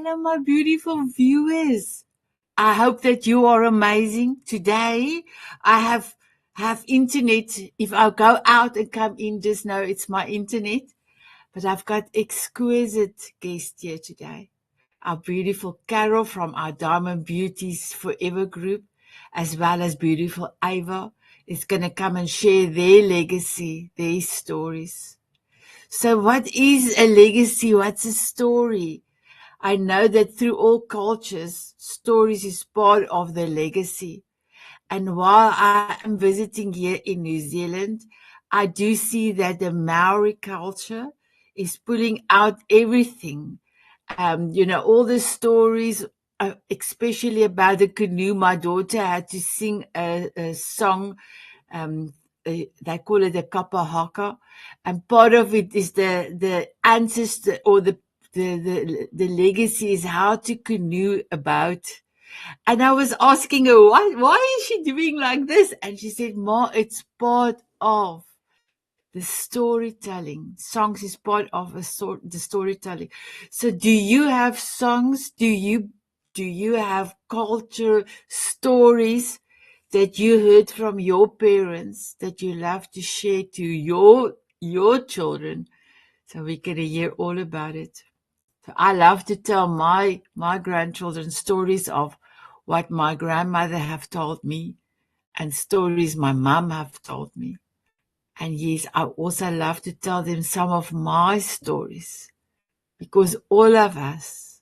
Hello, my beautiful viewers. I hope that you are amazing. Today, I have internet. If I go out and come in, just know it's my internet. But I've got exquisite guest here today. Our beautiful Carol from our Diamond Beauties Forever group, as well as beautiful Ava, is going to come and share their legacy, their stories. So what is a legacy? What's a story? I know that through all cultures, stories is part of the legacy. And while I am visiting here in New Zealand, I do see that the Maori culture is pulling out everything. All the stories, especially about the canoe. My daughter had to sing a song. They call it a kapa haka, and part of it is the ancestor or the legacy is how to canoe about. And I was asking her, why is she doing like this? And she said, Ma, it's part of the storytelling. Songs is part of the storytelling. So do you have songs? Do you have culture stories that you heard from your parents that you love to share to your children? So we can hear all about it. So I love to tell my grandchildren stories of what my grandmother have told me and stories my mom have told me. And yes, I also love to tell them some of my stories because all of us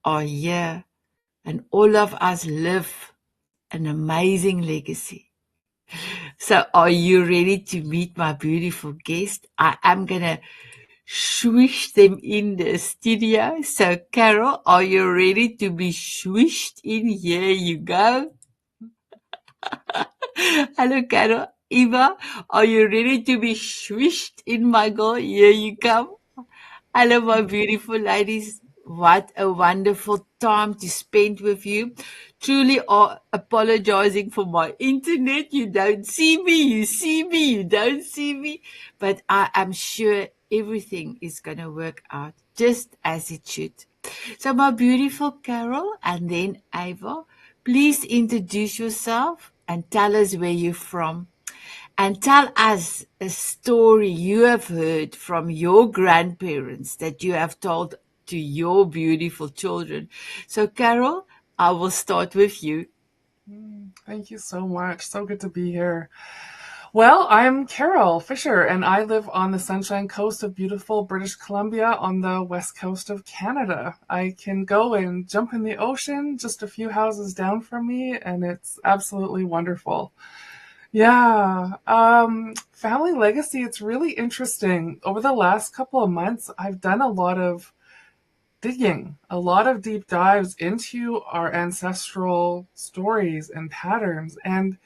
are here and all of us live an amazing legacy. So are you ready to meet my beautiful guest? I am going to swish them in the studio. So Carol, are you ready to be swished in? Here you go. Hello, Carol. Eva, are you ready to be swished in, my girl? Here you come. Hello, my beautiful ladies. What a wonderful time to spend with you. Truly apologizing for my internet. You don't see me. You see me. You don't see me. But I am sure everything is going to work out just as it should. So my beautiful Carol and then Ava, please introduce yourself and tell us where you're from. And tell us a story you have heard from your grandparents that you have told to your beautiful children. So, Carol, I will start with you. Thank you so much. So good to be here. Well, I'm Carol Fisher, and I live on the Sunshine Coast of beautiful British Columbia on the west coast of Canada. I can go and jump in the ocean just a few houses down from me, and it's absolutely wonderful. Yeah, family legacy, it's really interesting. Over the last couple of months, I've done a lot of digging, a lot of deep dives into our ancestral stories and patterns. And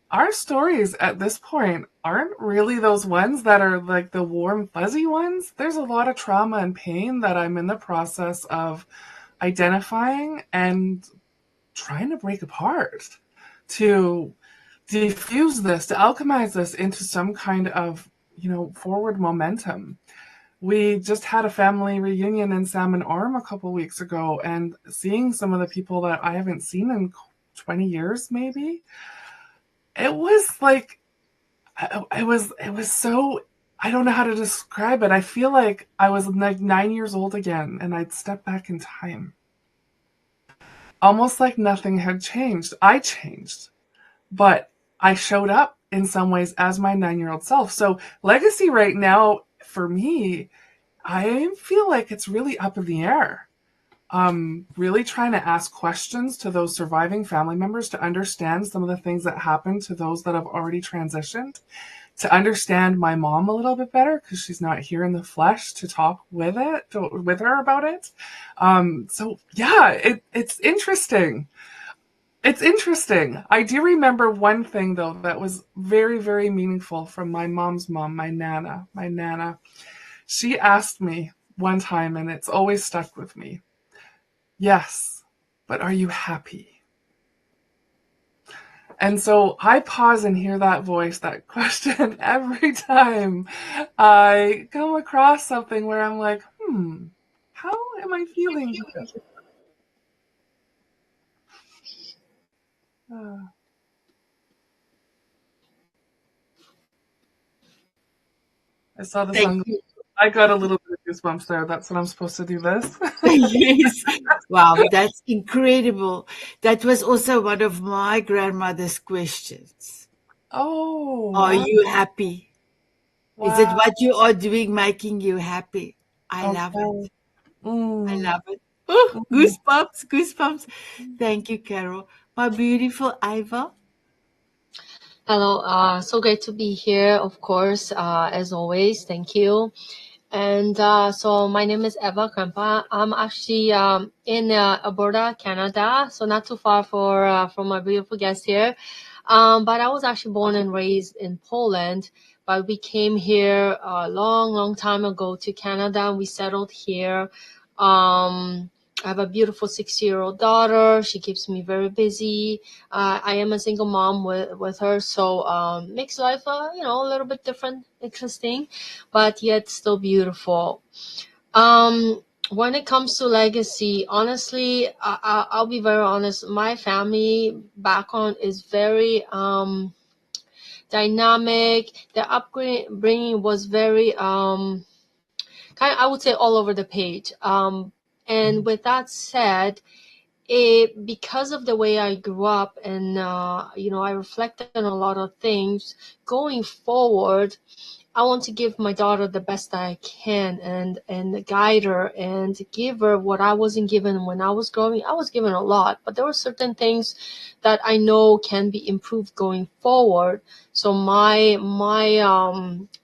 our stories at this point aren't really those ones that are like the warm, fuzzy ones. There's a lot of trauma and pain that I'm in the process of identifying and trying to break apart to diffuse this, to alchemize this into some kind of, forward momentum. We just had a family reunion in Salmon Arm a couple weeks ago, and seeing some of the people that I haven't seen in 20 years, maybe, it was like, it was so, I don't know how to describe it. I feel like I was like 9 years old again, and I'd step back in time. Almost like nothing had changed. I changed, but I showed up in some ways as my 9-year-old self. So legacy right now for me, I feel like it's really up in the air. Really trying to ask questions to those surviving family members to understand some of the things that happened to those that have already transitioned, to understand my mom a little bit better because she's not here in the flesh to talk with her about it. So yeah, it's interesting. It's interesting. I do remember one thing though that was very, very meaningful from my mom's mom, my Nana. My Nana, she asked me one time, and it's always stuck with me. Yes, but are you happy? And so I pause and hear that voice, that question every time I come across something where I'm like, How am I feeling here? Uh, I saw the Thank sun. you. I got a little bit of goosebumps there. That's what I'm supposed to do this. Yes. Wow, that's incredible. That was also one of my grandmother's questions. Oh, Are wow. you happy? Is it Wow. what you are doing making you happy? I love it. Okay. I Mm, love it. Oh, mm. goosebumps, goosebumps. Thank you, Carol. My beautiful Iva. Hello, so great to be here, of course, as always. Thank you. And so my name is Eva Krempa. I'm actually in Alberta, Canada, so not too far from my beautiful guest here. But I was actually born and raised in Poland, but we came here a long, long time ago to Canada. We settled here. I have a beautiful 6-year-old daughter. She keeps me very busy. I am a single mom with her, so makes life a little bit different, interesting, but yet still beautiful. When it comes to legacy, honestly, I'll be very honest. My family background is very dynamic. The upbringing was very kind of, I would say, all over the page. And with that said, because of the way I grew up, and I reflected on a lot of things going forward. I want to give my daughter the best I can, and guide her and give her what I wasn't given when I was growing. I was given a lot, but there were certain things that I know can be improved going forward. So my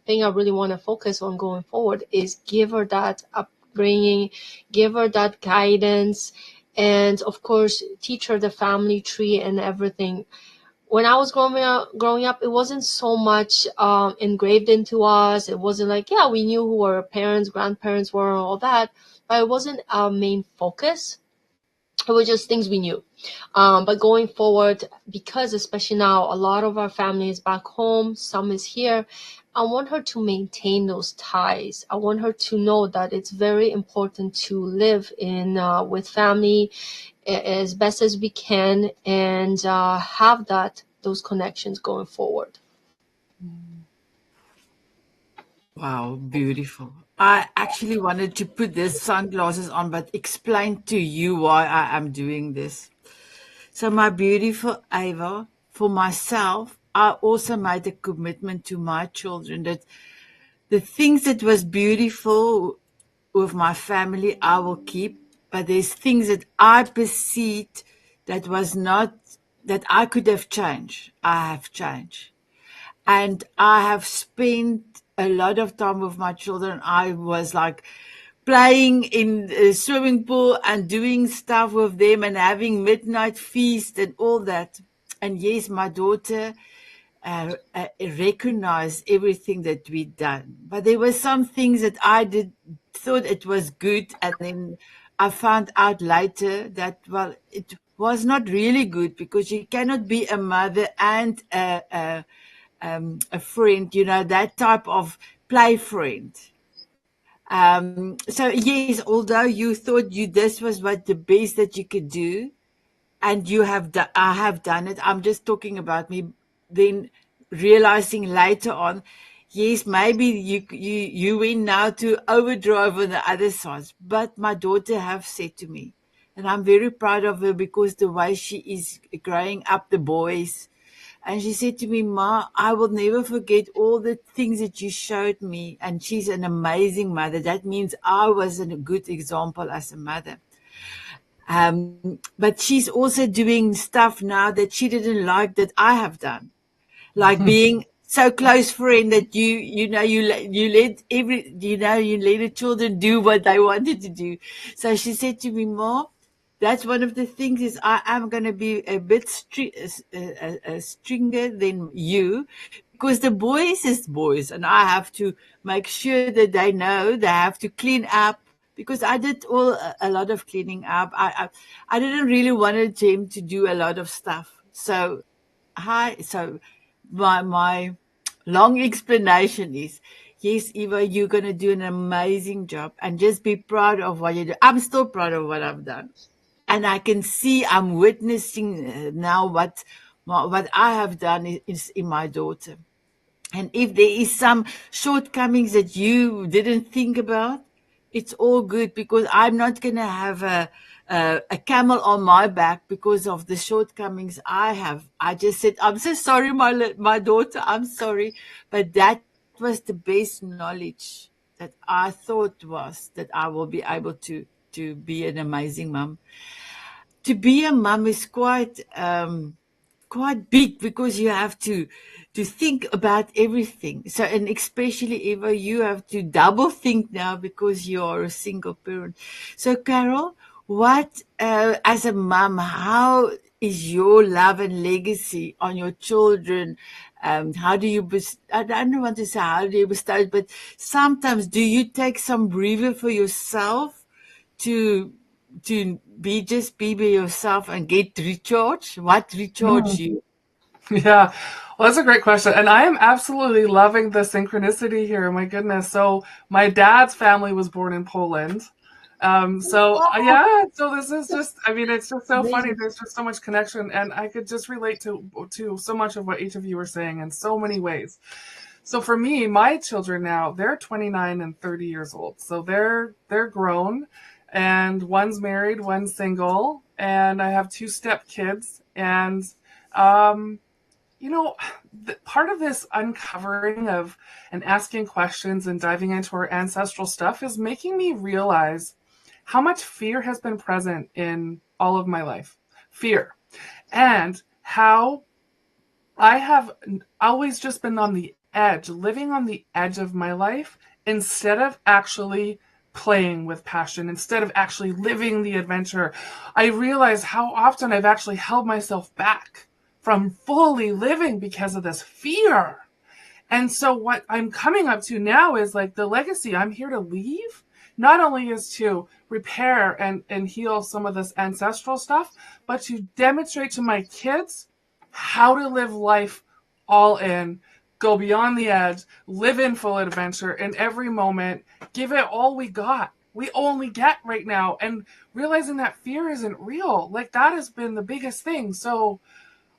thing I really want to focus on going forward is give her that upbringing, give her that guidance, and of course teach her the family tree and everything. When I was growing up, it wasn't so much engraved into us. It wasn't like, yeah, we knew who our parents, grandparents were, and all that, but it wasn't our main focus. It was just things we knew. But going forward, because especially now, a lot of our family is back home, some is here. I want her to maintain those ties. I want her to know that it's very important to live in with family as best as we can, and have those connections going forward. Wow, beautiful. I actually wanted to put the sunglasses on, but explain to you why I am doing this. So, my beautiful Ava, for myself, I also made a commitment to my children that the things that was beautiful with my family, I will keep, but there's things that I perceived that was not, that I could have changed. I have changed. And I have spent a lot of time with my children. I was like playing in the swimming pool and doing stuff with them and having midnight feast and all that. And yes, my daughter recognized everything that we'd done. But there were some things that I did thought it was good, and then I found out later that well, it was not really good because you cannot be a mother and a friend, that type of play friend. So yes, although you thought you this was what the best that you could do, and I have done it. I'm just talking about me. Then realizing later on, yes, maybe you went now to overdrive on the other side. But my daughter have said to me, and I'm very proud of her because the way she is growing up the boys. And she said to me, Ma, I will never forget all the things that you showed me. And she's an amazing mother. That means I was a good example as a mother. But she's also doing stuff now that she didn't like that I have done, like being so close friend that you let the children do what they wanted to do. So she said to me, Ma, that's one of the things is I am going to be a bit stringer than you, because the boys is boys, and I have to make sure that they know they have to clean up, because I did a lot of cleaning up. I didn't really want Jim to do a lot of stuff. So my long explanation is, yes, Eva, you're going to do an amazing job and just be proud of what you do. I'm still proud of what I've done. And I can see, I'm witnessing now what I have done is in my daughter. And if there is some shortcomings that you didn't think about, it's all good, because I'm not going to have a camel on my back because of the shortcomings I have. I just said, I'm so sorry, my daughter, I'm sorry. But that was the best knowledge that I thought was that I will be able to be an amazing mom. To be a mom is quite big, because you have to think about everything. So, and especially Eva, you have to double think now because you are a single parent. So, Carol, what as a mom, how is your love and legacy on your children? How do you? I don't want to say how do you bestow it, but sometimes do you take some breather for yourself to be by yourself and get recharged? What recharge Mm. you? Yeah. Well, that's a great question. And I am absolutely loving the synchronicity here. My goodness. So my dad's family was born in Poland. Oh, Yeah, so this is just, I mean, it's just so funny. amazing. There's just so much connection, and I could just relate to so much of what each of you were saying in so many ways. So for me, my children now, they're 29 and 30 years old. So they're grown, and one's married, one's single, and I have two step kids. And um you know, part of this uncovering of and asking questions and diving into our ancestral stuff is making me realize how much fear has been present in all of my life. Fear. And how I have always just been on the edge, living on the edge of my life instead of actually playing with passion, instead of actually living the adventure. I realize how often I've actually held myself back from fully living because of this fear. And so what I'm coming up to now is like the legacy I'm here to leave not only is to repair and heal some of this ancestral stuff, but to demonstrate to my kids how to live life all in, go beyond the edge, live in full adventure in every moment, give it all we got. We only get right now. And realizing that fear isn't real, like that has been the biggest thing. So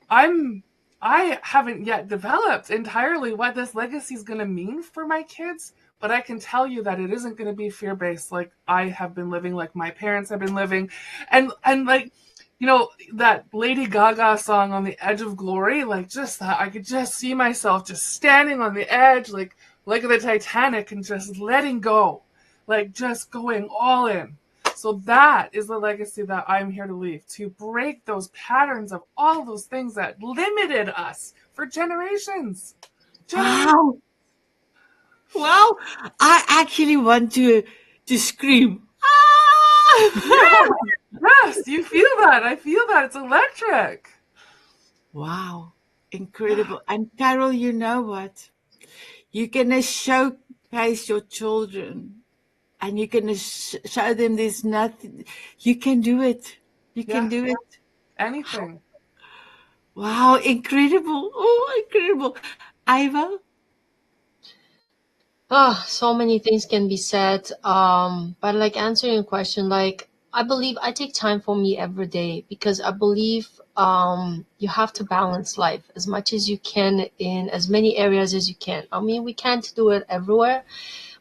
I haven't yet developed entirely what this legacy is going to mean for my kids, but I can tell you that it isn't going to be fear-based like I have been living, like my parents have been living. And like, you know, that Lady Gaga song On the Edge of Glory, like just that, I could just see myself just standing on the edge, like the Titanic, and just letting go, like just going all in. So that is the legacy that I'm here to leave, to break those patterns of all those things that limited us for generations. Wow. Wow. I actually want to scream. Yeah, Ah! yes, you feel that. I feel that. It's electric. Wow. Incredible. And Carol, you know what? You're going to showcase your children, and you're going to show them there's nothing. You can do it. You can Yeah, do it. anything. Wow. Incredible. Oh, incredible. Iva? So many things can be said. But like answering your question, like I believe I take time for me every day because I believe you have to balance life as much as you can in as many areas as you can. I mean, we can't do it everywhere,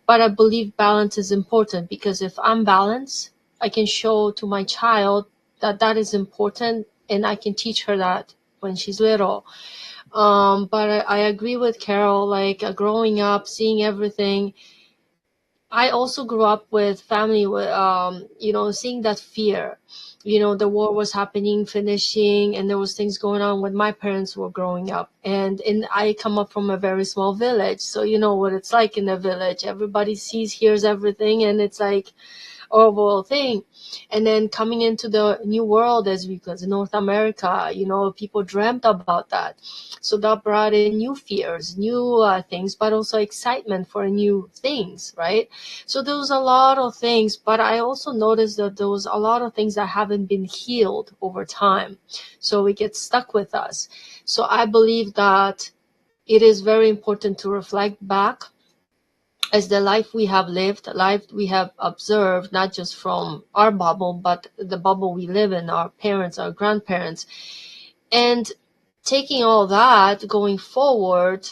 but I believe balance is important because if I'm balanced, I can show to my child that that is important, and I can teach her that when she's little. But I agree with Carol, like growing up, seeing everything. I also grew up with family with, seeing that fear. The war was happening, finishing, and there was things going on when my parents were growing up. And I come up from a very small village, so you know what it's like in a village. Everybody sees, hears everything, and it's like horrible thing. And then coming into the new world as we go to North America, people dreamt about that. So that brought in new fears, new things, but also excitement for new things, right? So there was a lot of things, but I also noticed that there was a lot of things that haven't been healed over time. So it gets stuck with us. So I believe that it is very important to reflect back as the life we have lived, life we have observed, not just from our bubble, but the bubble we live in, our parents, our grandparents. And taking all that going forward,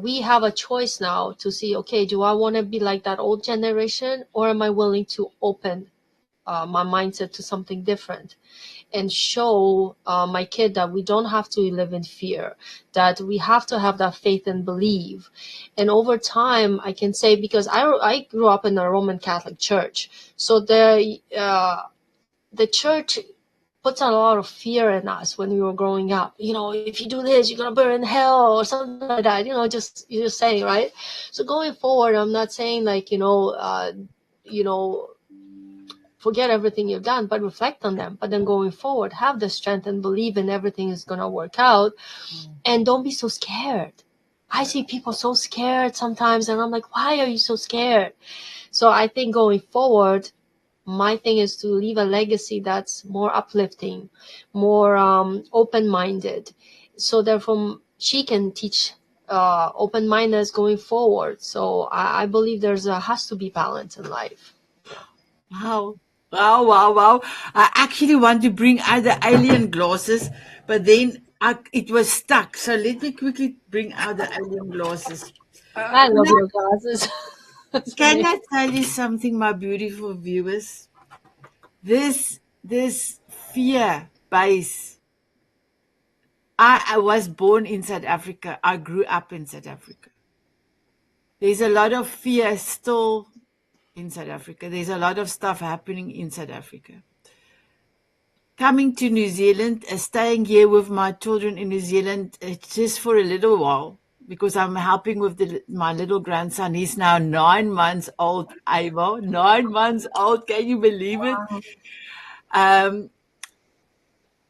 we have a choice now to see, okay, do I want to be like that old generation, or am I willing to open my mindset to something different and show my kid that we don't have to live in fear, that we have to have that faith and believe. And over time, I can say, because I grew up in a Roman Catholic church, so the church puts a lot of fear in us when we were growing up. If you do this, you're gonna burn in hell or something like that. You're just saying, right? So going forward, I'm not saying like you know forget everything you've done, but reflect on them. But then going forward, have the strength and believe in everything is gonna work out, and don't be so scared. I see people so scared sometimes, and I'm like, why are you so scared? So I think going forward, my thing is to leave a legacy that's more uplifting, more open-minded, so therefore she can teach open-mindedness going forward. So I believe has to be balance in life. Wow. Wow, wow, wow. I actually want to bring out the alien glasses, but then it was stuck. So let me quickly bring out the alien glasses. I love your glasses. Can I tell you something, my beautiful viewers? This fear base. I was born in South Africa. I grew up in South Africa. There's a lot of fear still in South Africa. There's a lot of stuff happening in South Africa. Coming to New Zealand, staying here with my children in New Zealand, just for a little while, because I'm helping with my little grandson. He's now 9 months old, Ivo. 9 months old. Can you believe it?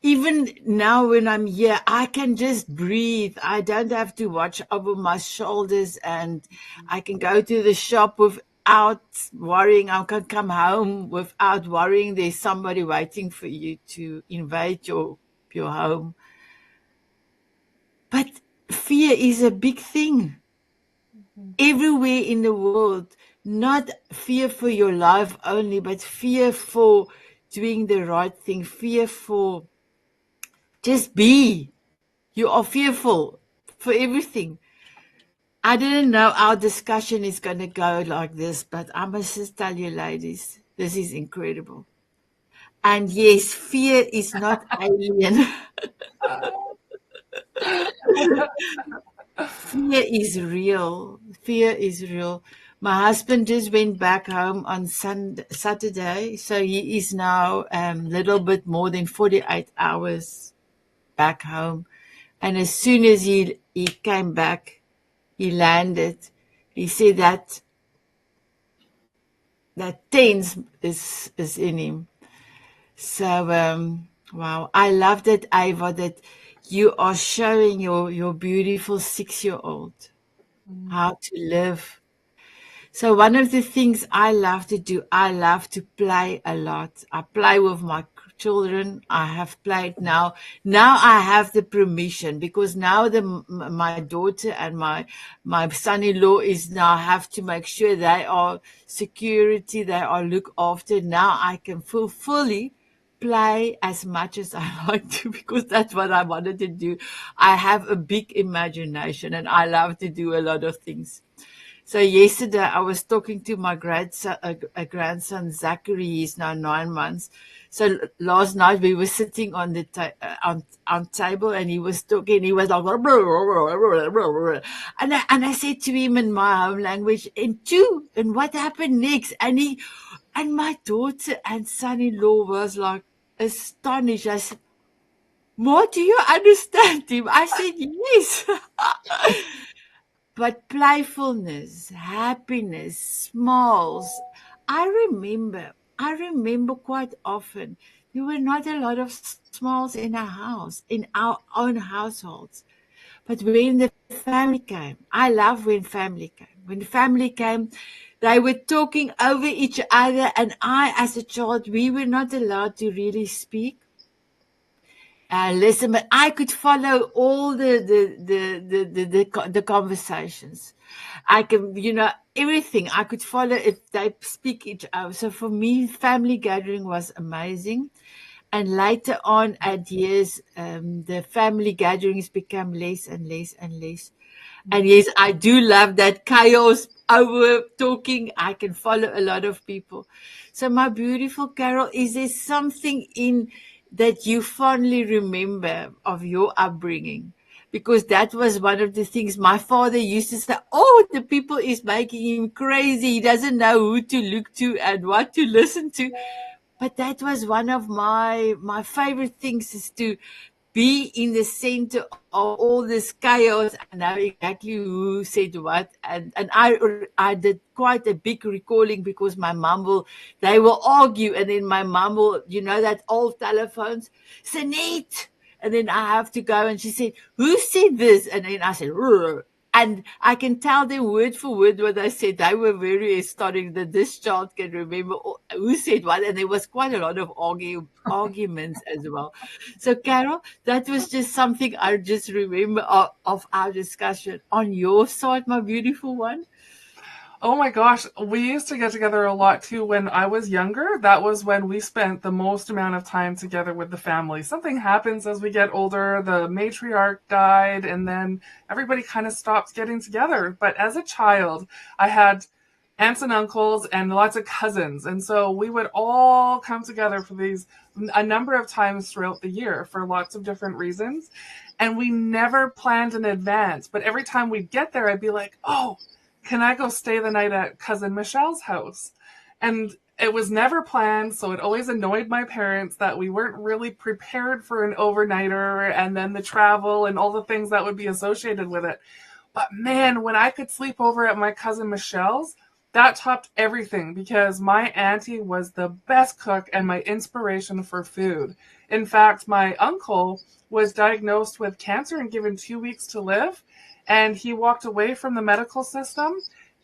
Even now when I'm here, I can just breathe. I don't have to watch over my shoulders, and I can go to the shop without worrying. I can come home without worrying there's somebody waiting for you to invade your home. But fear is a big thing. Everywhere in the world, not fear for your life only, but fear for doing the right thing, fear for just be. You are fearful for everything. I didn't know our discussion is going to go like this, but I must just tell you, ladies, this is incredible. And yes, fear is not alien. Fear is real. Fear is real. My husband just went back home on Saturday, so he is now little bit more than 48 hours back home. And as soon as he came back, he landed, he said that tense is in him. So, wow, I love that, Ava, that you are showing your beautiful 6-year-old how to live. So one of the things I love to do, I love to play a lot. I play with my children. I have played now. Now I have the permission, because now my daughter and my son-in-law is now have to make sure they are security, they are looked after. Now I can fully play as much as I like to, because that's what I wanted to do. I have a big imagination and I love to do a lot of things. So yesterday I was talking to my grandson, Csakvary. He's now 9 months. So last night we were sitting on the on table, and he was talking. He was like, and I said to him in my home language, and what happened next? And my daughter and son-in-law was like astonished. I said, "Ma, do you understand him?" I said, "Yes." But playfulness, happiness, smiles. I remember quite often there were not a lot of smiles in our house, in our own households. But when the family came, I love when family came. When the family came, they were talking over each other, and I, as a child, we were not allowed to really speak. Listen, but I could follow all the conversations. I can, everything. I could follow if they speak each other. So for me, family gathering was amazing. And later on at years, the family gatherings become less and less and less. And yes, I do love that chaos over talking. I can follow a lot of people. So my beautiful Carol, is there something in that you fondly remember of your upbringing? Because that was one of the things my father used to say, oh, the people is making him crazy. He doesn't know who to look to and what to listen to. But that was one of my favorite things, is to be in the center of all this chaos and know exactly who said what. And I did quite a big recalling, because my mum they will argue, and then my mum will, that old telephones, Sanet. And then I have to go, and she said, who said this? And then I said, "Rrr." And I can tell them word for word what I said. They were very astonished that this child can remember who said what. And there was quite a lot of arguments as well. So, Carol, that was just something I just remember of our discussion. On your side, my beautiful one. Oh my gosh, we used to get together a lot too when I was younger. That was when we spent the most amount of time together with the family. Something happens as we get older. The matriarch died, and then everybody kind of stopped getting together. But as a child, I had aunts and uncles and lots of cousins. And so we would all come together for these a number of times throughout the year for lots of different reasons. And we never planned in advance. But every time we'd get there, I'd be like, oh, can I go stay the night at cousin Michelle's house? And it was never planned, so it always annoyed my parents that we weren't really prepared for an overnighter and then the travel and all the things that would be associated with it. But man, when I could sleep over at my cousin Michelle's, that topped everything, because my auntie was the best cook and my inspiration for food. In fact, my uncle was diagnosed with cancer and given 2 weeks to live, and he walked away from the medical system.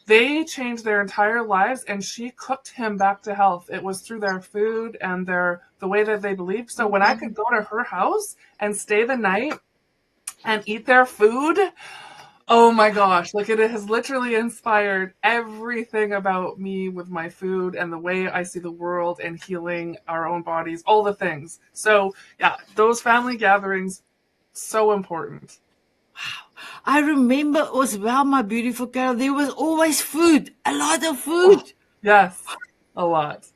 They changed their entire lives, and she cooked him back to health. It was through their food and the way that they believed. So when I could go to her house and stay the night and eat their food, oh my gosh, like, it has literally inspired everything about me with my food and the way I see the world and healing our own bodies, all the things. So yeah, those family gatherings, so important. I remember as well, my beautiful Carol, there was always food, a lot of food. Yes, a lot.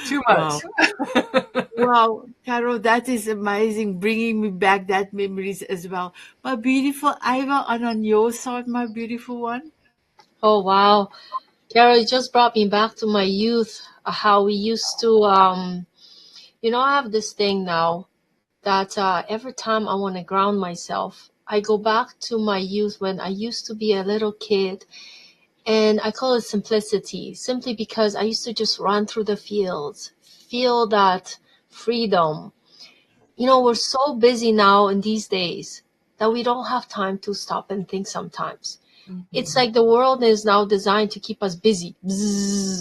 Too much. Wow. Wow, Carol, that is amazing, bringing me back that memories as well. My beautiful Ava, and on your side, my beautiful one. Oh, wow. Carol, it just brought me back to my youth, how we used to, I have this thing now that every time I want to ground myself, I go back to my youth when I used to be a little kid, and I call it simplicity, simply because I used to just run through the fields, feel that freedom. We're so busy now in these days that we don't have time to stop and think sometimes. It's like the world is now designed to keep us busy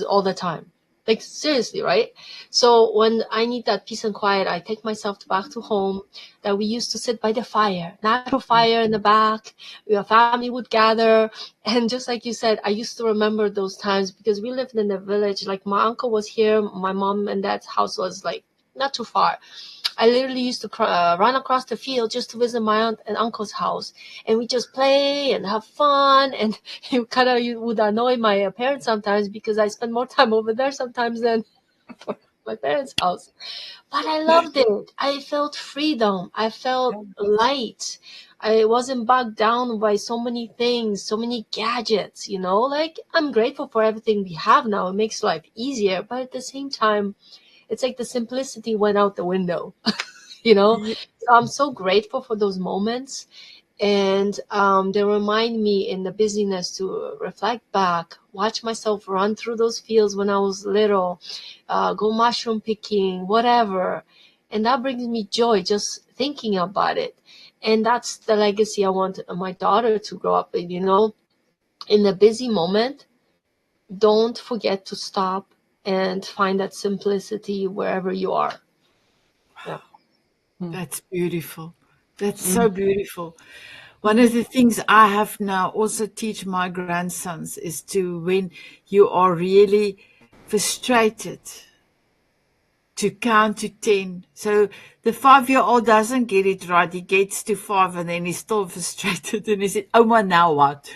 all the time. Like, seriously, right? So when I need that peace and quiet, I take myself back to home, that we used to sit by the fire, natural fire in the back. Your family would gather. And just like you said, I used to remember those times because we lived in a village. Like, my uncle was here. My mom and dad's house was like not too far. I literally used to run across the field just to visit my aunt and uncle's house, and we just play and have fun. And it kind of would annoy my parents sometimes because I spend more time over there sometimes than my parents' house. But I loved it. I felt freedom. I felt light. I wasn't bogged down by so many things, so many gadgets, Like, I'm grateful for everything we have now. It makes life easier. But at the same time, it's like the simplicity went out the window, Yeah. So I'm so grateful for those moments. And they remind me in the busyness to reflect back, watch myself run through those fields when I was little, go mushroom picking, whatever. And that brings me joy just thinking about it. And that's the legacy I want my daughter to grow up with, in the busy moment. Don't forget to stop and find that simplicity wherever you are. Yeah. That's beautiful. That's so beautiful. One of the things I have now also teach my grandsons is to, when you are really frustrated, to count to 10. So the 5-year-old doesn't get it right. He gets to 5 and then he's still frustrated and he said, Oma, now what?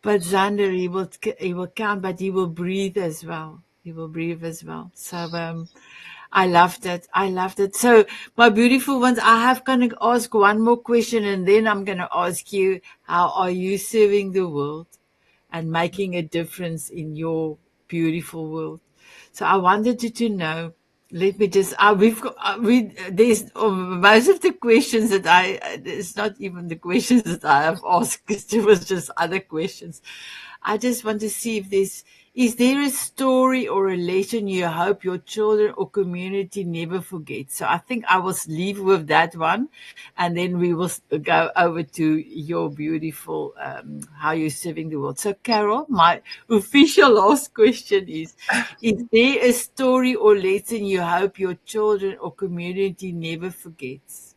But Xander, he will count, but he will breathe as well. He will breathe as well. So I loved it. I loved it. So my beautiful ones, I have going to ask one more question and then I'm going to ask you, how are you serving the world and making a difference in your beautiful world? So I wanted you to know. Let me just. We've got. There's most of the questions that it's not even the questions that I have asked. It was just other questions. I just want to see if is there a story or a lesson you hope your children or community never forget? So I think I will leave with that one, and then we will go over to your beautiful, how you're serving the world. So Carol, my official last question is there a story or lesson you hope your children or community never forgets?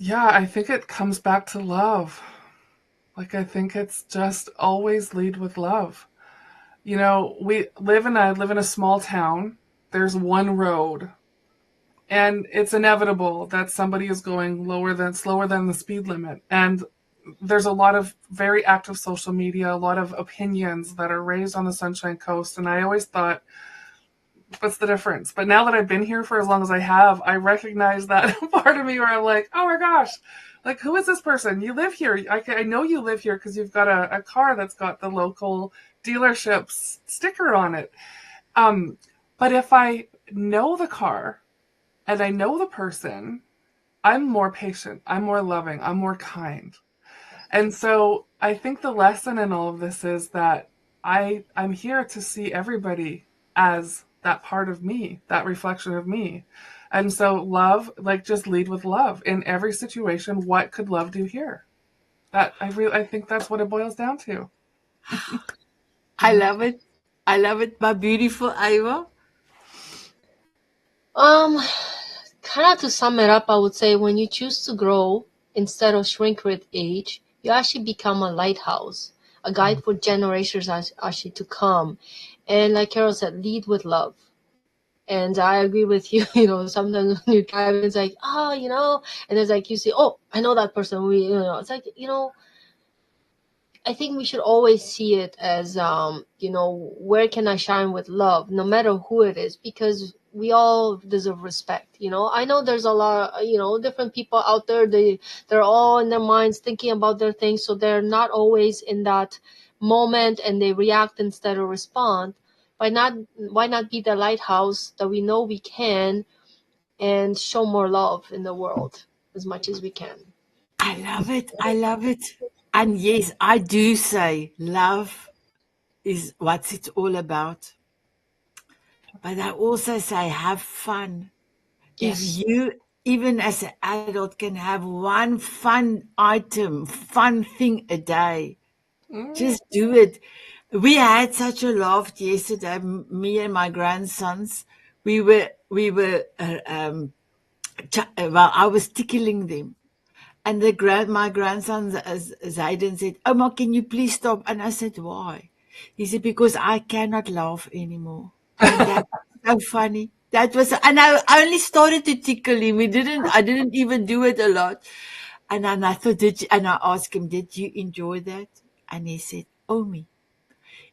Yeah, I think it comes back to love. Like, I think it's just always lead with love. You know, I live in a small town. There's one road, and it's inevitable that somebody is going slower than the speed limit. And there's a lot of very active social media, a lot of opinions that are raised on the Sunshine Coast. And I always thought, what's the difference? But now that I've been here for as long as I have, I recognize that part of me where I'm like, oh my gosh, like, who is this person? You live here. I know you live here because you've got a car that's got the local dealership's sticker on it. But if I know the car and I know the person, I'm more patient, I'm more loving, I'm more kind. And so I think the lesson in all of this is that I'm here to see everybody as that part of me, that reflection of me. And so love, like, just lead with love in every situation. What could love do here? I think that's what it boils down to. I love it. I love it. My beautiful Ava. Kind of to sum it up, I would say when you choose to grow instead of shrink with age, you actually become a lighthouse, a guide for generations actually to come. And like Carol said, lead with love. And I agree with you. Sometimes when you're driving, it's like, and it's like you say, oh, I know that person. It's like, I think we should always see it as, where can I shine with love, no matter who it is, because we all deserve respect. I know there's a lot of, different people out there. They're all in their minds thinking about their things. So they're not always in that moment and they react instead of respond. Why not be the lighthouse that we know we can and show more love in the world as much as we can? I love it. I love it. And yes, I do say love is what it's all about. But I also say have fun. If Yes. you, even as an adult, can have one fun item, fun thing a day, just do it. We had such a laugh yesterday, me and my grandsons. Well, I was tickling them. And my grandson Zayden said, Oma, can you please stop? And I said, why? He said, because I cannot laugh anymore. And that's so funny. That was, and I only started to tickle him. I didn't even do it a lot. And then I thought, and I asked him, did you enjoy that? And he said, Omi,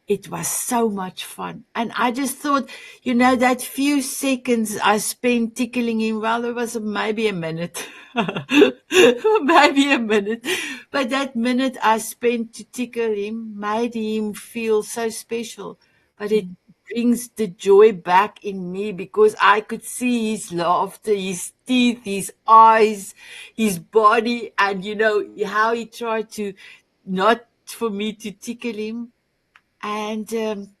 it was so much fun. And I just thought, that few seconds I spent tickling him, well, it was maybe a minute. Maybe a minute. But that minute I spent to tickle him made him feel so special. But it brings the joy back in me because I could see his laughter, his teeth, his eyes, his body, and how he tried to not for me to tickle him. And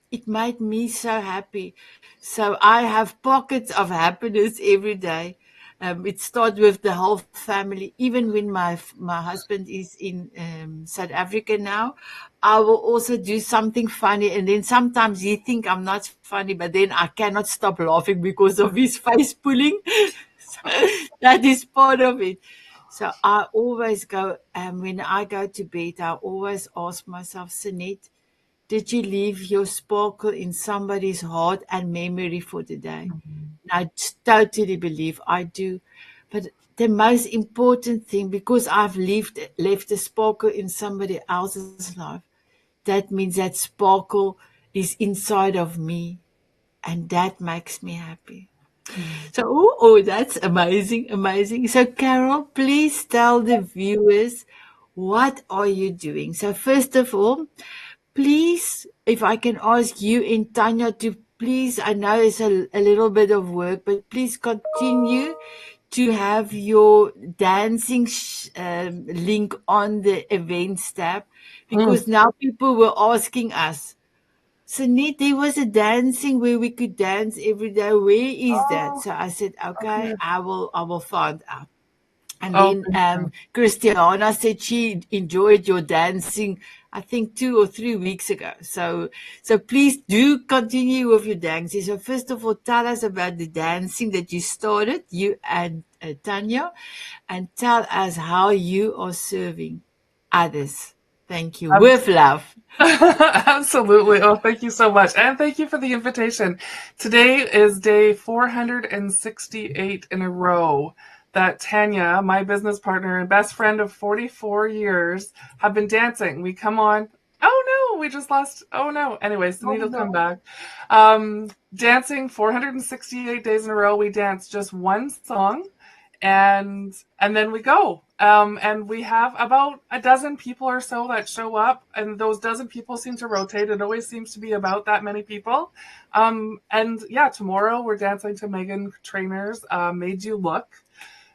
it made me so happy. So I have pockets of happiness every day. It starts with the whole family. Even when my husband is in South Africa now, I will also do something funny, and then sometimes he think I'm not funny, but then I cannot stop laughing because of his face pulling. So that is part of it. So I always go, when I go to bed, I always ask myself, Sanet, did you leave your sparkle in somebody's heart and memory for the day? I totally believe I do. But the most important thing, because I've left a sparkle in somebody else's life, that means that sparkle is inside of me, and that makes me happy. So, that's amazing, amazing. So, Carol, please tell the viewers, what are you doing? So, first of all, please, if I can ask you and Tanya to please, I know it's a little bit of work, but please continue to have your dancing link on the events tab, because now people were asking us, Sanet, there was a dancing where we could dance every day. Where is that? So I said, okay, I will find out. And Oh, then thank you. Christiana said she enjoyed your dancing, I think 2 or 3 weeks ago. So please do continue with your dancing. So first of all, tell us about the dancing that you started, you and Tanya, and tell us how you are serving others. Thank you. With love. Absolutely. Oh, thank you so much. And thank you for the invitation. Today is day 468 in a row that Tanya, my business partner and best friend of 44 years, have been dancing. We come on. Oh no, we just lost. Oh no. Anyways, Sunita will come back. Dancing 468 days in a row. We dance just one song, and then we go. And we have about a dozen people or so that show up, and those dozen people seem to rotate. It always seems to be about that many people. And yeah, tomorrow we're dancing to Megan Trainor's Made You Look.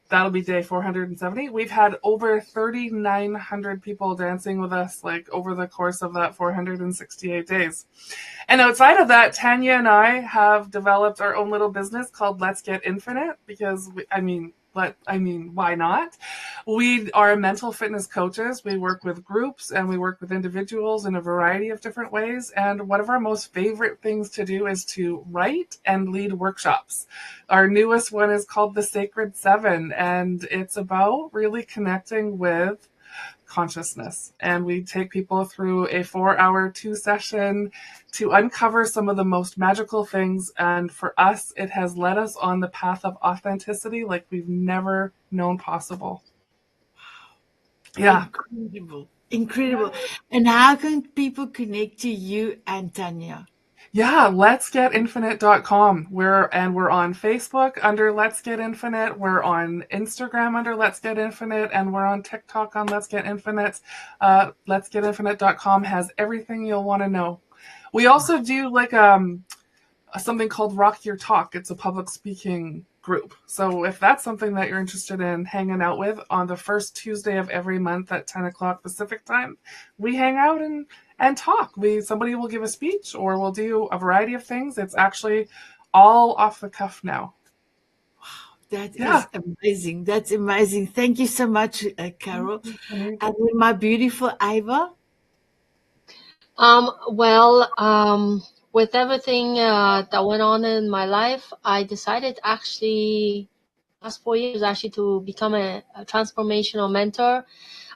That'll be day 470. We've had over 3,900 people dancing with us, like, over the course of that 468 days. And outside of that, Tanya and I have developed our own little business called Let's Get Infinite, because why not? We are mental fitness coaches. We work with groups and we work with individuals in a variety of different ways. And one of our most favorite things to do is to write and lead workshops. Our newest one is called The Sacred Seven, and it's about really connecting with consciousness. And we take people through a 4-hour 2-session to uncover some of the most magical things. And for us, it has led us on the path of authenticity like we've never known possible. Yeah. Incredible. Incredible. And how can people connect to you and Tanya? Yeah, letsgetinfinite.com. We're on Facebook under Let's Get Infinite. We're on Instagram under Let's Get Infinite, and we're on TikTok on Let's Get Infinite. Letsgetinfinite.com has everything you'll want to know. We also do like something called Rock Your Talk. It's a public speaking group. So if that's something that you're interested in hanging out with, on the first Tuesday of every month at 10 o'clock Pacific time, we hang out and talk. Somebody will give a speech, or we'll do a variety of things. It's actually all off the cuff now. That is amazing. That's amazing. Thank you so much, Carol. And then my beautiful Ava. With everything that went on in my life, I decided actually last 4 years actually to become a transformational mentor.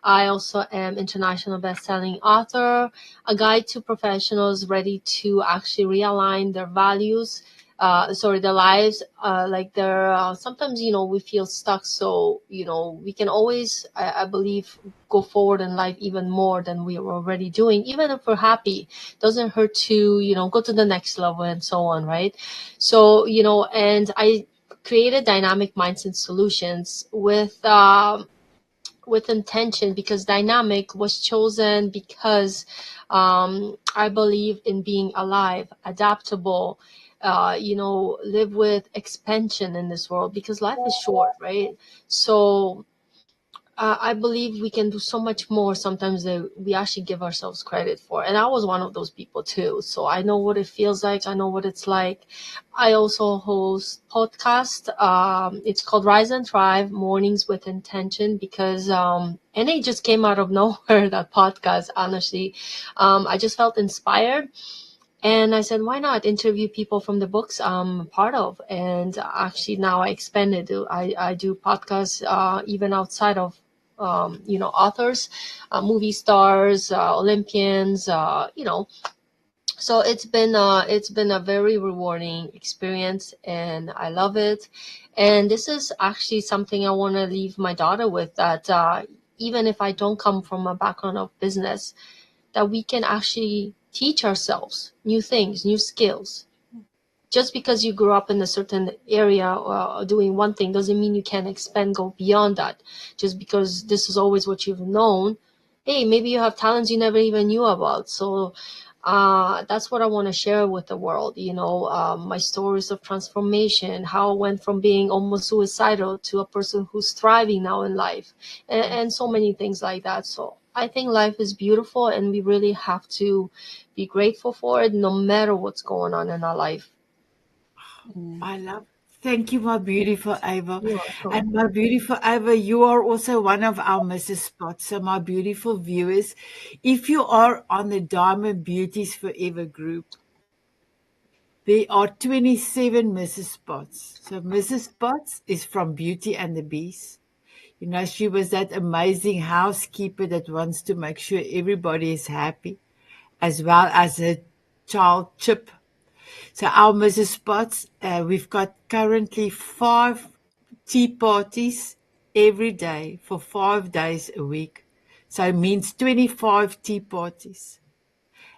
I also am international best-selling author, a guide to professionals ready to actually realign their values, their lives. Sometimes, we feel stuck. So, we can always, I believe, go forward in life even more than we were already doing. Even if we're happy, doesn't hurt to, go to the next level and so on, right? So, and I created dynamic mindset solutions with intention, because dynamic was chosen because I believe in being alive, adaptable, live with expansion in this world, because life is short, right? So I believe we can do so much more sometimes than we actually give ourselves credit for. And I was one of those people too. So I know what it feels like. I know what it's like. I also host podcast. It's called Rise and Thrive Mornings with Intention, because and it just came out of nowhere, that podcast, honestly. I just felt inspired. And I said, why not interview people from the books I'm part of? And actually now I expanded. I do podcasts even outside of, authors, movie stars, Olympians, So it's been a very rewarding experience, and I love it. And this is actually something I want to leave my daughter with, that even if I don't come from a background of business, that we can actually teach ourselves new things, new skills. Just because you grew up in a certain area doing one thing doesn't mean you can't expand, go beyond that. Just because this is always what you've known, hey, maybe you have talents you never even knew about. So that's what I want to share with the world. My stories of transformation, how I went from being almost suicidal to a person who's thriving now in life, and so many things like that. So I think life is beautiful, and we really have to be grateful for it, no matter what's going on in our life. I love. Thank you, my beautiful Ava. You're welcome. And my beautiful Ava, you are also one of our Mrs. Spots. So, my beautiful viewers, if you are on the Diamond Beauties Forever group, there are 27 Mrs. Spots. So, Mrs. Spots is from Beauty and the Beast. She was that amazing housekeeper that wants to make sure everybody is happy, as well as her child, Chip. So our Mrs. Spots, we've got currently 5 tea parties every day for 5 days a week. So it means 25 tea parties.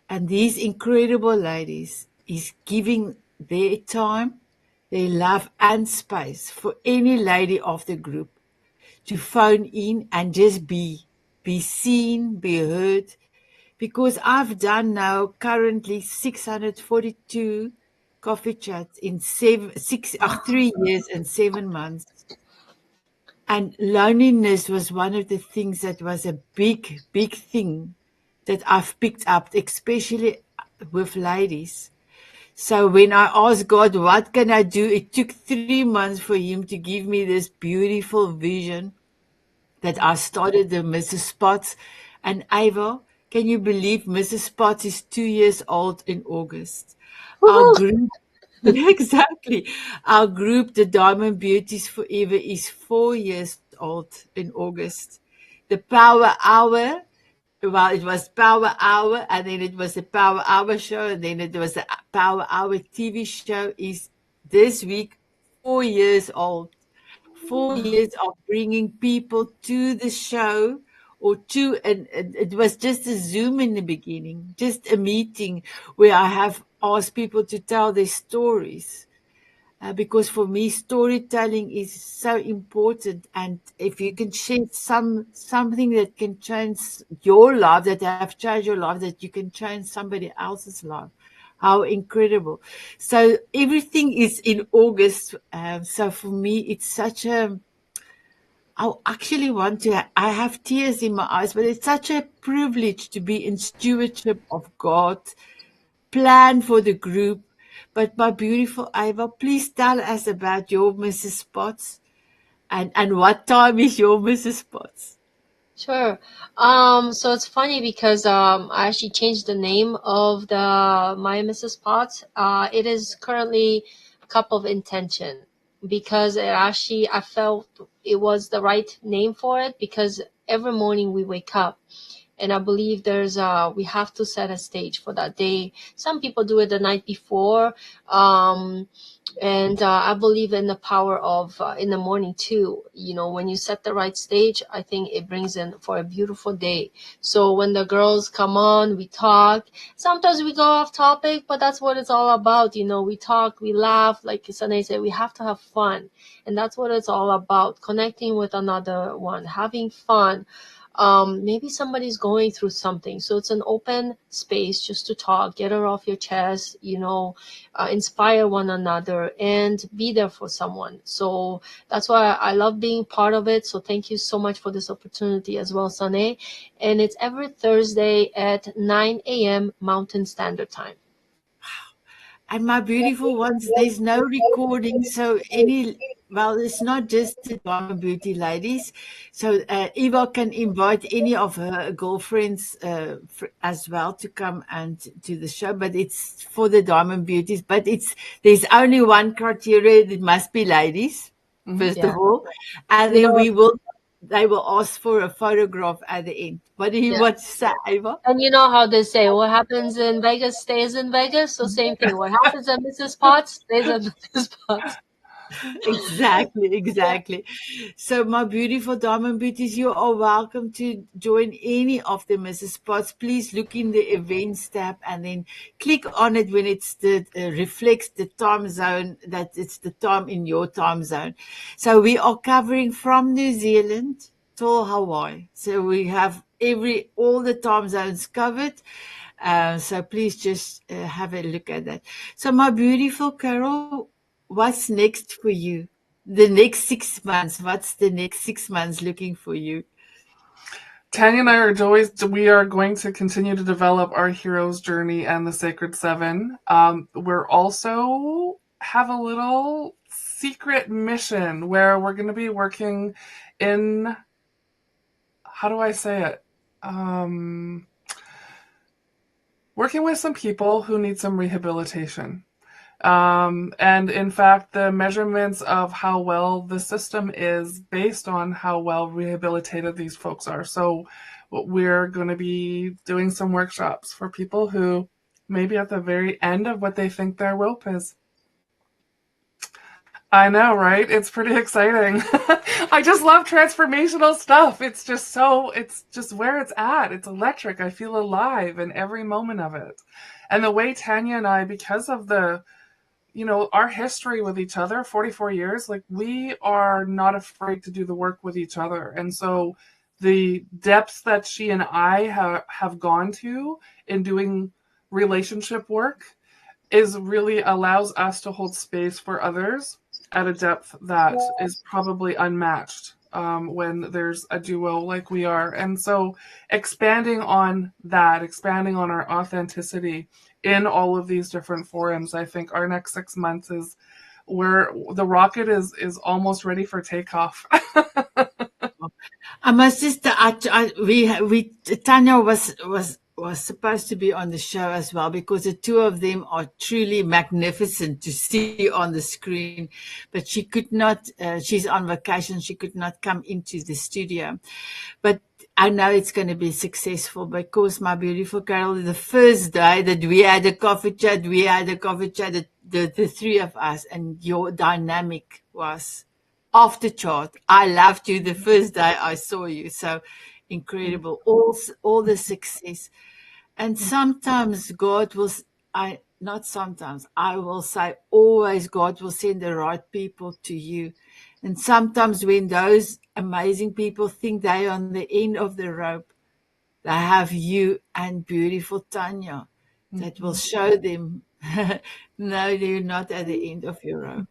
And these incredible ladies is giving their time, their love and space for any lady of the group to phone in and just be seen, be heard, because I've done now currently 642 coffee chats in 3 years and 7 months. And loneliness was one of the things that was a big, big thing that I've picked up, especially with ladies. So when I asked God, what can I do? It took 3 months for him to give me this beautiful vision that I started the Mrs. Spots. And Ava, can you believe Mrs. Spots is 2 years old in August? Our Woohoo! group, exactly. Our group, the Diamond Beauties Forever, is 4 years old in August. The Power Hour, well, it was Power Hour, and then it was a Power Hour show, and then it was a Power Hour TV show, is this week 4 years old. 4 years of bringing people to the show, and it was just a Zoom in the beginning, just a meeting where I have asked people to tell their stories. Because for me, storytelling is so important. And if you can share something that can change your life, that have changed your life, that you can change somebody else's life, how incredible. So everything is in August. So for me, it's such I actually want to, I have tears in my eyes, but it's such a privilege to be in stewardship of God, plan for the group. But my beautiful Ava, please tell us about your Mrs. Spots, and what time is your Mrs. Spots? Sure. So it's funny because I actually changed the name of the My Mrs. Potts. It is currently Cup of Intention, because I felt it was the right name for it, because every morning we wake up, and I believe we have to set a stage for that day. Some people do it the night before. And I believe in the power of in the morning too. When you set the right stage, I think it brings in for a beautiful day. So when the girls come on, we talk. Sometimes we go off topic, but that's what it's all about. We talk, we laugh. Like Sanet said, we have to have fun. And that's what it's all about. Connecting with another one, having fun. maybe somebody's going through something. So it's an open space just to talk, get it off your chest, inspire one another and be there for someone. So that's why I love being part of it. So thank you so much for this opportunity as well, Sanet. And it's every Thursday at 9 a.m. Mountain Standard Time. And my beautiful ones, there's no recording, so it's not just the Diamond Beauty ladies. So Eva can invite any of her girlfriends as well to come and to the show, but it's for the Diamond Beauties. But there's only one criteria: it must be ladies, first of all, and then they will ask for a photograph at the end. What do you want to say, Eva? And you know how they say, what happens in Vegas stays in Vegas. So same thing. What happens at Mrs. Potts stays at Mrs. Potts. Exactly. So my beautiful Diamond Beauties, you are welcome to join any of the Mrs. Spots. Please look in the events tab and then click on it when it's reflects the time zone, that it's the time in your time zone. So we are covering from New Zealand to Hawaii. So we have all the time zones covered. So please just have a look at that. So my beautiful Carol, what's next for you? The next 6 months. What's the next 6 months looking for you? Tanya and I we are going to continue to develop our hero's journey and the Sacred Seven. We're also have a little secret mission where we're going to be working in, how do I say it? Working with some people who need some rehabilitation. And in fact, the measurements of how well the system is based on how well rehabilitated these folks are. So we're going to be doing some workshops for people who may be at the very end of what they think their rope is. I know, right? It's pretty exciting. I just love transformational stuff. It's just where it's at. It's electric. I feel alive in every moment of it. And the way Tanya and I, because of our history with each other, 44 years, like, we are not afraid to do the work with each other. And so the depths that she and I have gone to in doing relationship work really allows us to hold space for others at a depth that is probably unmatched when there's a duo like we are. And so expanding on our authenticity in all of these different forums, I think our next 6 months is where the rocket is almost ready for takeoff. I must just, Tanya was supposed to be on the show as well, because the two of them are truly magnificent to see on the screen, but she could not, she's on vacation. She could not come into the studio, but I know it's going to be successful, because my beautiful Carol, the first day that we had a coffee chat, the three of us, and your dynamic was off the chart. I loved you the first day I saw you. So incredible. All the success. And sometimes I will say always, God will send the right people to you. And sometimes when those amazing people think they're on the end of the rope, they have you and beautiful Tanya that will show them, no, you're not at the end of your rope.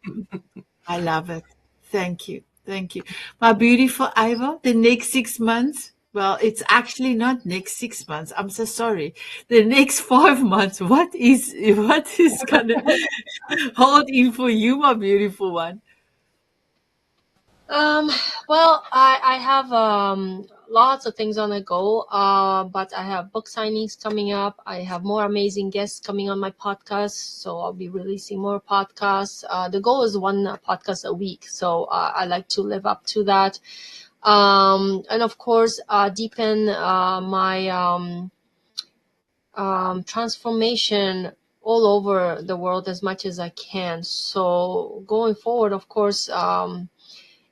I love it. Thank you. Thank you. My beautiful Ava, the next 6 months, well, it's actually not next 6 months. I'm so sorry. The next 5 months, what is going to hold in for you, my beautiful one? Well, I have lots of things on the go, but I have book signings coming up. I have more amazing guests coming on my podcast, so I'll be releasing more podcasts. The goal is one podcast a week, so I like to live up to that. And of course, deepen my transformation all over the world as much as I can. So going forward, of course,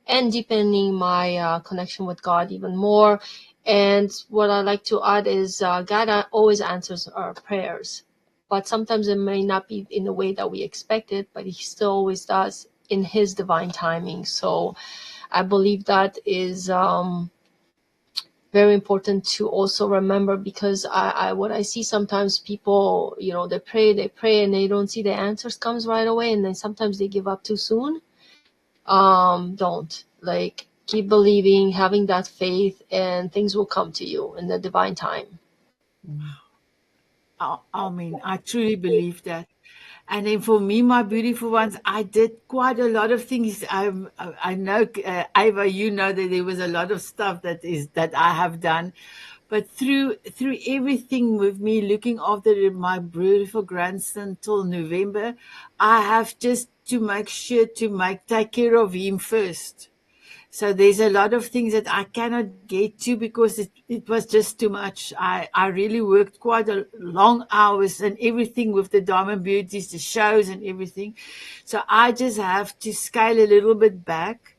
and deepening my connection with God even more. And what I like to add is God always answers our prayers, but sometimes it may not be in the way that we expect it, but He still always does in His divine timing. So I believe that is very important to also remember, because what I see sometimes, people, they pray and they don't see the answers comes right away, and then sometimes they give up too soon. Don't, like, keep believing, having that faith, and things will come to you in the divine time. I mean, I truly believe that. And then for me, my beautiful ones, I did quite a lot of things. I know, Ava, you know that there was a lot of stuff that I have done, but through everything with me looking after my beautiful grandson till November, I have just to make sure to take care of him first. So there's a lot of things that I cannot get to because it was just too much. I really worked quite a long hours and everything with the Diamond Beauties, the shows and everything. So I just have to scale a little bit back,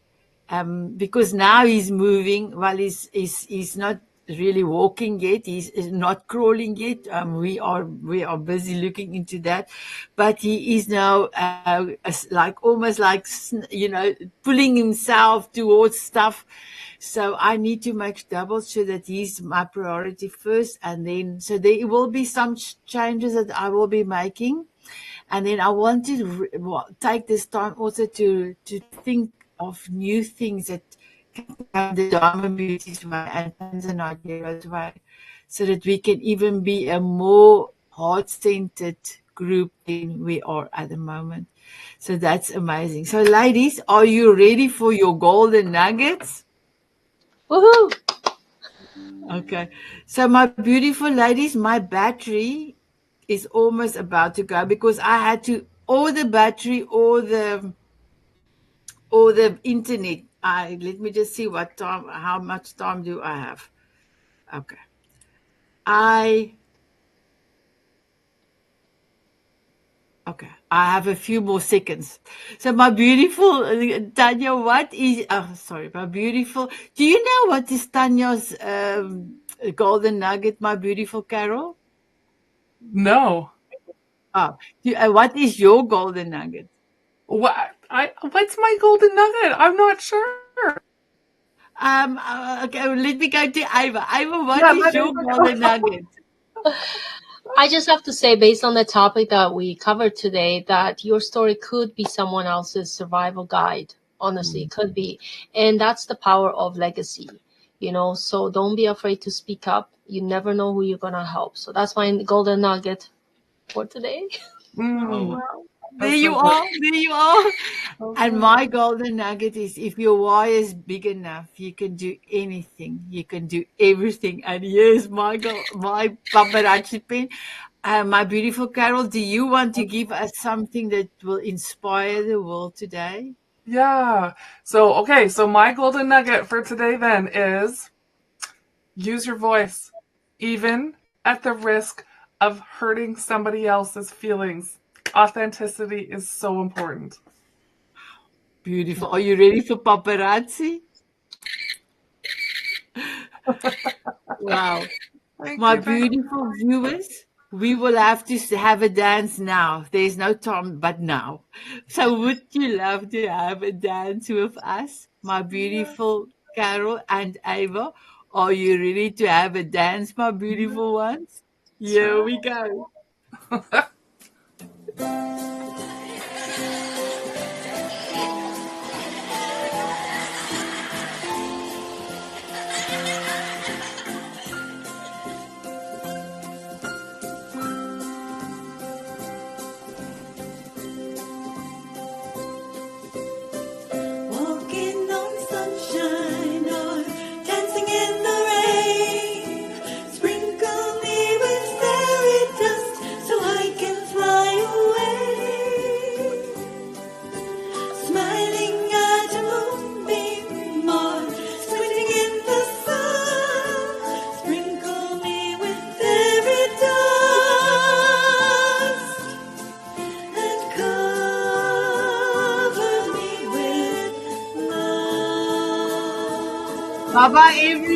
because now he's moving. Well, he's not really walking yet. He's not crawling yet. We are busy looking into that, but he is now like almost like pulling himself towards stuff. So I need to make double sure that he's my priority first, and then so there will be some changes that I will be making. And then I want to take this time also to think of new things that can come the Diamond Beauty's way and Tanzanite Heroes way, so that we can even be a more heart-centered group than we are at the moment. So that's amazing. So ladies, are you ready for your golden nuggets? Woohoo! Okay. So my beautiful ladies, my battery is almost about to go because I had to or the battery or the internet. Let me just see what time, how much time do I have? Okay. I have a few more seconds. So my beautiful Tanya, my beautiful, do you know what is Tanya's golden nugget, my beautiful Carol? No. What is your golden nugget? What's my golden nugget? I'm not sure. Okay, let me go to Ava. Ava, what Yeah, is your golden nugget? I just have to say, based on the topic that we covered today, that your story could be someone else's survival guide. Honestly, it could be. And that's the power of legacy, so don't be afraid to speak up. You never know who you're going to help. So that's my golden nugget for today. Mm, Well, there that's you so good. are. There you are. And Okay. my golden nugget is if your why is big enough, you can do anything. You can do everything. And here's my paparazzi pen. My beautiful Carol, do you want to give us something that will inspire the world today? Yeah. So my golden nugget for today then is use your voice, even at the risk of hurting somebody else's feelings. Authenticity is so important. Beautiful. Are you ready for paparazzi? Wow. Thank My you. beautiful viewers, we will have to have a dance now. There's no time but now. So would you love to have a dance with us, my beautiful Carol and Ava? Are you ready to have a dance, my beautiful ones? Here Sure. we go. Walking on sunshine or dancing in the rain. Sprinkle me with fairy dust so I can fly away. Smiling at a moonbeam or squinting in the sun. Sprinkle me with fairy dust and cover me with love. Bye bye, everyone.